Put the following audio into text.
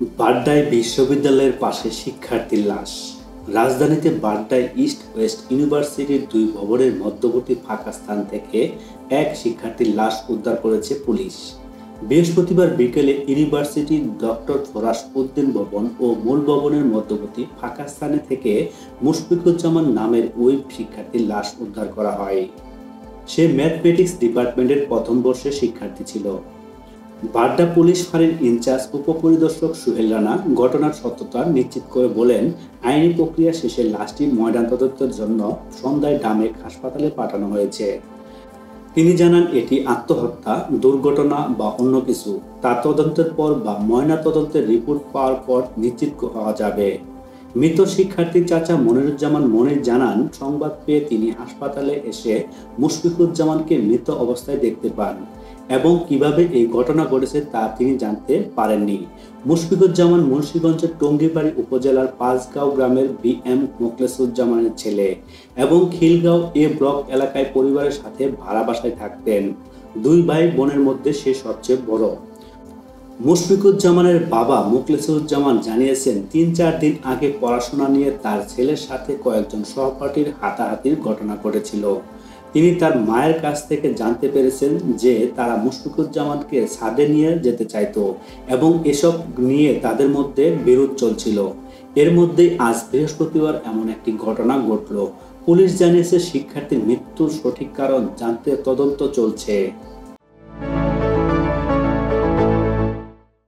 বাড্ডায় বিশ্ববিদ্যালয়ের পাশে শিক্ষার্থীর লাশ। রাজধানীতে বাড্ডায় ইস্ট ওয়েস্ট ইউনিভার্সিটির দুই ভবনের মধ্যবর্তী ফাঁকা স্থান থেকে এক শিক্ষার্থীর লাশ উদ্ধার করেছে পুলিশ। বৃহস্পতিবার বিকেলে ইউনিভার্সিটির ডক্টর ফরাস উদ্দিন ভবন ও মূল ভবনের মধ্যবর্তী ফাঁকা স্থানে থেকে মুশফিকুজ্জামান নামের ওই শিক্ষার্থীর লাশ উদ্ধার করা হয়। সে ম্যাথমেটিক্স ডিপার্টমেন্টের প্রথম বর্ষের শিক্ষার্থী ছিল। বাড্ডা পুলিশ ফাঁড়ির ইনচার্জ উপপরিদর্শক সুহেল রানা ঘটনার সত্যতা নিশ্চিত করে বলেন, আইনি প্রক্রিয়া শেষে লাশটি ময়নাতদন্তের জন্য সন্ধ্যায় ঢামেক হাসপাতালে পাঠানো হয়েছে। তিনি জানান, এটি আত্মহত্যা, দুর্ঘটনা বা অন্য কিছু তা তদন্তের পর বা ময়নাতদন্তের রিপোর্ট পাওয়ার পর নিশ্চিত হওয়া যাবে। মৃত শিক্ষার্থীর চাচা মনিরুজ্জামান মনির জানান, সংবাদ পেয়ে তিনি হাসপাতালে এসে মুশফিকুজ্জামানকে মৃত অবস্থায় দেখতে পান এবং কিভাবে এই ঘটনা ঘটেছে তা তিনি জানতে পারেননি। মুশফিকুজ্জামান মুন্সিগঞ্জের টঙ্গীবাড়ি উপজেলার পাঁচগাঁও গ্রামের বিএম মোখলেসুজ্জামানের ছেলে এবং খিলগাঁও এ ব্লক এলাকায় পরিবারের সাথে ভাড়া বাসায় থাকতেন। দুই ভাই বোনের মধ্যে সে সবচেয়ে বড়। মুশফিকুজ্জামানের বাবা মোখলেসুজ্জামান জানিয়েছেন, ৩-৪ দিন আগে পড়াশোনা নিয়ে তার ছেলের সাথে কয়েকজন সহপাঠীর হাতাহাতির ঘটনা ঘটেছিল। তিনি তার মায়ের কাছ থেকে জানতে পেরেছেন যে তারা মুশফিকুজ্জামানকে ছাদে নিয়ে যেতে চাইতো এবং এসব নিয়ে তাদের মধ্যে বিরোধ চলছিল। এর মধ্যেই আজ বৃহস্পতিবার এমন একটি ঘটনা ঘটল। পুলিশ জানিয়েছে, শিক্ষার্থীর মৃত্যুর সঠিক কারণ জানতে তদন্ত চলছে।